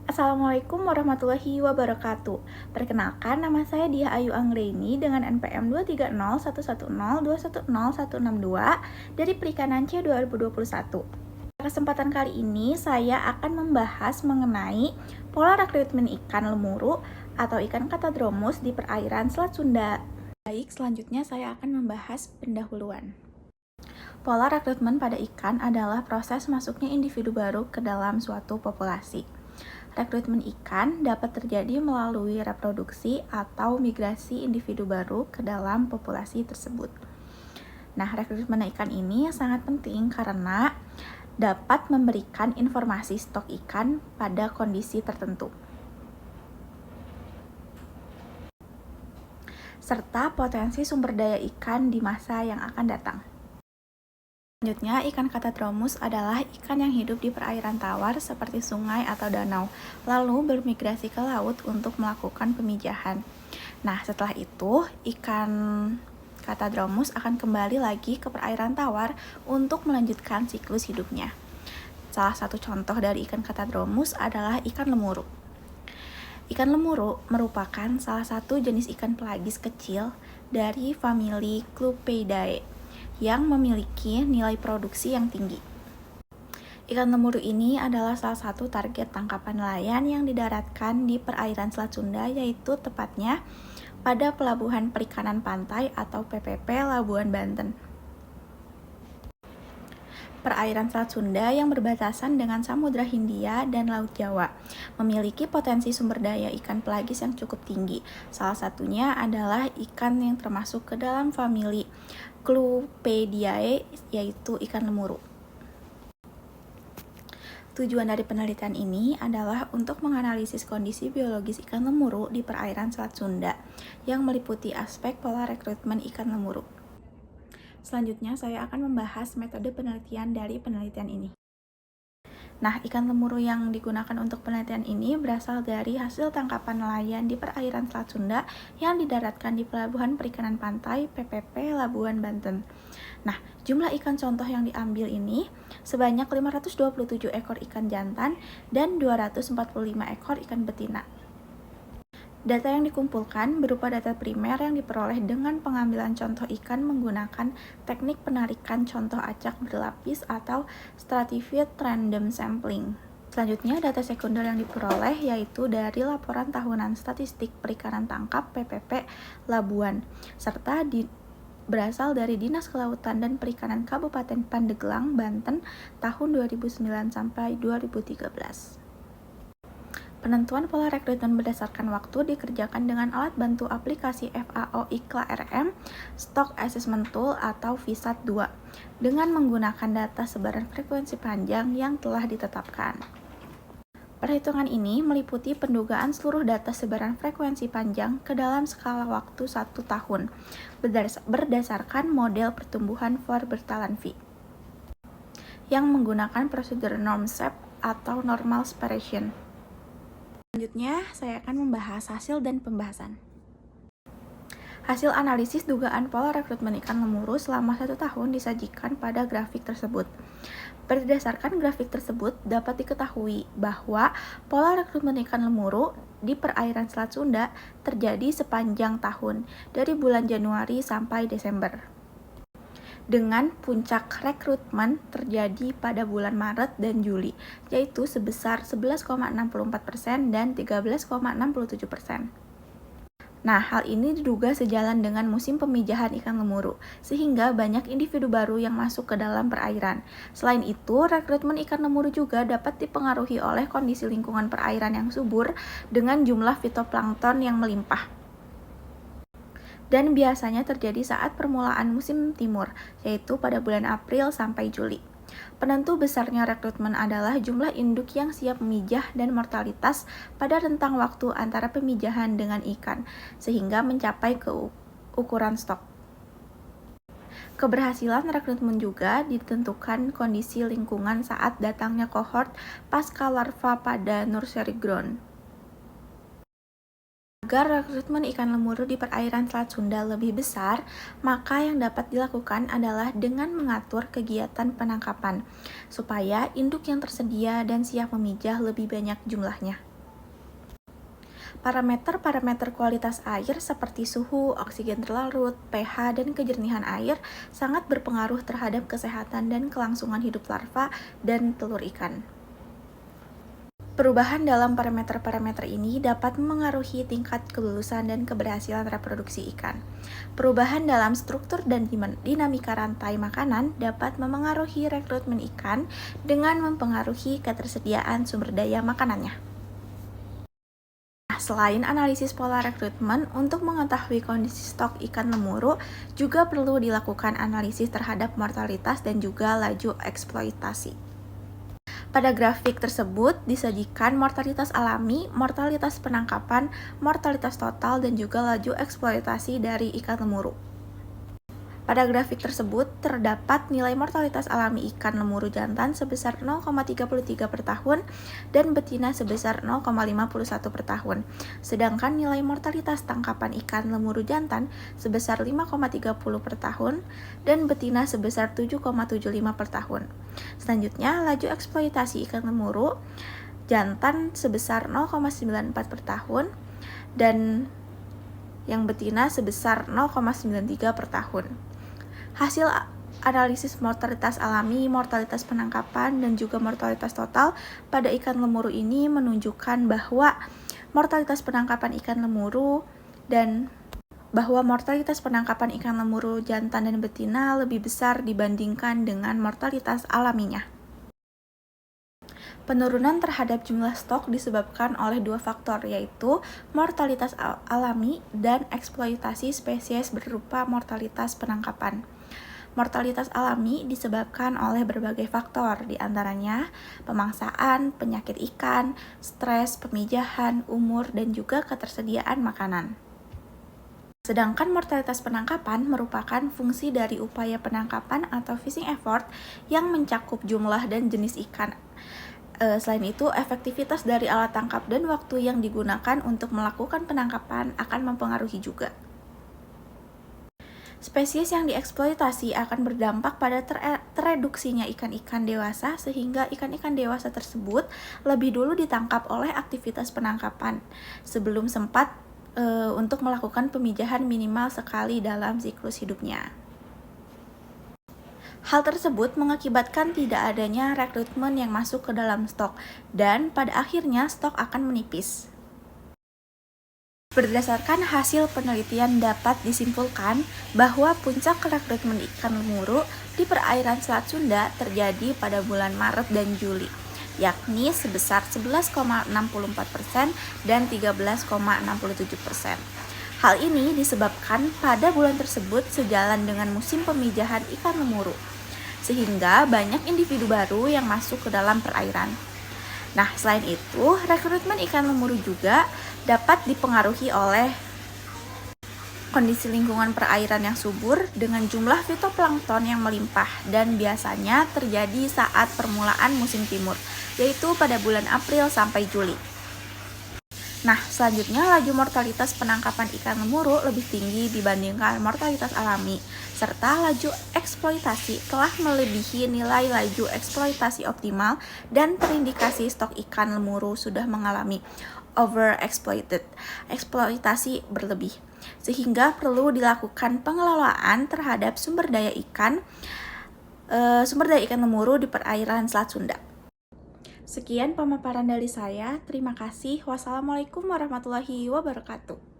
Assalamualaikum warahmatullahi wabarakatuh. Perkenalkan, nama saya Diah Ayu Anggreni dengan NPM 2301102101162 dari Perikanan C 2021. Pada kesempatan kali ini, saya akan membahas mengenai pola rekrutmen ikan lemuru atau ikan Catadromus di perairan Selat Sunda. Baik, selanjutnya saya akan membahas pendahuluan. Pola rekrutmen pada ikan adalah proses masuknya individu baru ke dalam suatu populasi. Rekrutmen ikan dapat terjadi melalui reproduksi atau migrasi individu baru ke dalam populasi tersebut. Nah, rekrutmen ikan ini sangat penting karena dapat memberikan informasi stok ikan pada kondisi tertentu, serta potensi sumber daya ikan di masa yang akan datang. Selanjutnya, ikan Catadromus adalah ikan yang hidup di perairan tawar seperti sungai atau danau, lalu bermigrasi ke laut untuk melakukan pemijahan. Nah, setelah itu, ikan Catadromus akan kembali lagi ke perairan tawar untuk melanjutkan siklus hidupnya. Salah satu contoh dari ikan Catadromus adalah ikan lemuru. Ikan lemuru merupakan salah satu jenis ikan pelagis kecil dari famili Clupeidae yang memiliki nilai produksi yang tinggi. Ikan lemuru ini adalah salah satu target tangkapan nelayan yang didaratkan di perairan Selat Sunda, yaitu tepatnya pada Pelabuhan Perikanan Pantai atau PPP Labuan Banten. Perairan Selat Sunda yang berbatasan dengan Samudra Hindia dan Laut Jawa memiliki potensi sumber daya ikan pelagis yang cukup tinggi. Salah satunya adalah ikan yang termasuk ke dalam famili Clupeidae, yaitu ikan lemuru. Tujuan dari penelitian ini adalah untuk menganalisis kondisi biologis ikan lemuru di perairan Selat Sunda yang meliputi aspek pola rekrutmen ikan lemuru. Selanjutnya, saya akan membahas metode penelitian dari penelitian ini. Nah, ikan lemuru yang digunakan untuk penelitian ini berasal dari hasil tangkapan nelayan di perairan Selat Sunda yang didaratkan di Pelabuhan Perikanan Pantai PPP Labuan Banten. Nah, jumlah ikan contoh yang diambil ini sebanyak 527 ekor ikan jantan dan 245 ekor ikan betina. Data yang dikumpulkan berupa data primer yang diperoleh dengan pengambilan contoh ikan menggunakan teknik penarikan contoh acak berlapis atau stratified random sampling. Selanjutnya, data sekunder yang diperoleh yaitu dari laporan tahunan statistik perikanan tangkap PPP Labuan, serta berasal dari Dinas Kelautan dan Perikanan Kabupaten Pandeglang, Banten tahun 2009 sampai 2013. Penentuan pola rekrutmen berdasarkan waktu dikerjakan dengan alat bantu aplikasi FAO ICLA RM Stock Assessment Tool atau VSAT-2 dengan menggunakan data sebaran frekuensi panjang yang telah ditetapkan. Perhitungan ini meliputi pendugaan seluruh data sebaran frekuensi panjang ke dalam skala waktu 1 tahun berdasarkan model pertumbuhan Forbertalan-V yang menggunakan prosedur NORM-SEP atau Normal Separation. Selanjutnya, saya akan membahas hasil dan pembahasan. Hasil analisis dugaan pola rekrutmen ikan lemuru selama 1 tahun disajikan pada grafik tersebut. Berdasarkan grafik tersebut, dapat diketahui bahwa pola rekrutmen ikan lemuru di perairan Selat Sunda terjadi sepanjang tahun, dari bulan Januari sampai Desember, dengan puncak rekrutmen terjadi pada bulan Maret dan Juli, yaitu sebesar 11,64% dan 13,67%. Nah, hal ini diduga sejalan dengan musim pemijahan ikan lemuru, sehingga banyak individu baru yang masuk ke dalam perairan. Selain itu, rekrutmen ikan lemuru juga dapat dipengaruhi oleh kondisi lingkungan perairan yang subur dengan jumlah fitoplankton yang melimpah, dan biasanya terjadi saat permulaan musim timur, yaitu pada bulan April sampai Juli. Penentu besarnya rekrutmen adalah jumlah induk yang siap memijah dan mortalitas pada rentang waktu antara pemijahan dengan ikan, sehingga mencapai ukuran stok. Keberhasilan rekrutmen juga ditentukan kondisi lingkungan saat datangnya kohort pasca larva pada nursery ground. Agar rekrutmen ikan lemuru di perairan Selat Sunda lebih besar, maka yang dapat dilakukan adalah dengan mengatur kegiatan penangkapan, supaya induk yang tersedia dan siap memijah lebih banyak jumlahnya. Parameter-parameter kualitas air seperti suhu, oksigen terlarut, pH, dan kejernihan air sangat berpengaruh terhadap kesehatan dan kelangsungan hidup larva dan telur ikan. Perubahan dalam parameter-parameter ini dapat memengaruhi tingkat kelulusan dan keberhasilan reproduksi ikan. Perubahan dalam struktur dan dinamika rantai makanan dapat memengaruhi rekrutmen ikan dengan mempengaruhi ketersediaan sumber daya makanannya. Selain analisis pola rekrutmen, untuk mengetahui kondisi stok ikan lemuru, juga perlu dilakukan analisis terhadap mortalitas dan juga laju eksploitasi. Pada grafik tersebut disajikan mortalitas alami, mortalitas penangkapan, mortalitas total, dan juga laju eksploitasi dari ikan lemuru. Pada grafik tersebut terdapat nilai mortalitas alami ikan lemuru jantan sebesar 0,33 per tahun dan betina sebesar 0,51 per tahun. Sedangkan nilai mortalitas tangkapan ikan lemuru jantan sebesar 5,30 per tahun dan betina sebesar 7,75 per tahun. Selanjutnya, laju eksploitasi ikan lemuru jantan sebesar 0,94 per tahun dan yang betina sebesar 0,93 per tahun. Hasil analisis mortalitas alami, mortalitas penangkapan, dan juga mortalitas total pada ikan lemuru ini menunjukkan bahwa mortalitas penangkapan ikan lemuru jantan dan betina lebih besar dibandingkan dengan mortalitas alaminya. Penurunan terhadap jumlah stok disebabkan oleh dua faktor, yaitu mortalitas alami dan eksploitasi spesies berupa mortalitas penangkapan. Mortalitas alami disebabkan oleh berbagai faktor, diantaranya pemangsaan, penyakit ikan, stres, pemijahan, umur, dan juga ketersediaan makanan. Sedangkan mortalitas penangkapan merupakan fungsi dari upaya penangkapan atau fishing effort yang mencakup jumlah dan jenis ikan. Selain itu, efektivitas dari alat tangkap dan waktu yang digunakan untuk melakukan penangkapan akan mempengaruhi juga. Spesies yang dieksploitasi akan berdampak pada tereduksinya ikan-ikan dewasa, sehingga ikan-ikan dewasa tersebut lebih dulu ditangkap oleh aktivitas penangkapan sebelum sempat untuk melakukan pemijahan minimal sekali dalam siklus hidupnya. Hal tersebut mengakibatkan tidak adanya rekrutmen yang masuk ke dalam stok, dan pada akhirnya stok akan menipis. Berdasarkan hasil penelitian dapat disimpulkan bahwa puncak rekrutmen ikan lemuru di perairan Selat Sunda terjadi pada bulan Maret dan Juli, yakni sebesar 11,64% dan 13,67%. Hal ini disebabkan pada bulan tersebut sejalan dengan musim pemijahan ikan lemuru, sehingga banyak individu baru yang masuk ke dalam perairan. Nah, selain itu, rekrutmen ikan lemuru juga dapat dipengaruhi oleh kondisi lingkungan perairan yang subur dengan jumlah fitoplankton yang melimpah dan biasanya terjadi saat permulaan musim timur, yaitu pada bulan April sampai Juli. Nah, selanjutnya laju mortalitas penangkapan ikan lemuru lebih tinggi dibandingkan mortalitas alami, serta laju eksploitasi telah melebihi nilai laju eksploitasi optimal dan terindikasi stok ikan lemuru sudah mengalami overexploited, eksploitasi berlebih, sehingga perlu dilakukan pengelolaan terhadap sumber daya ikan lemuru di perairan Selat Sunda. Sekian pemaparan dari saya, terima kasih. Wassalamualaikum warahmatullahi wabarakatuh.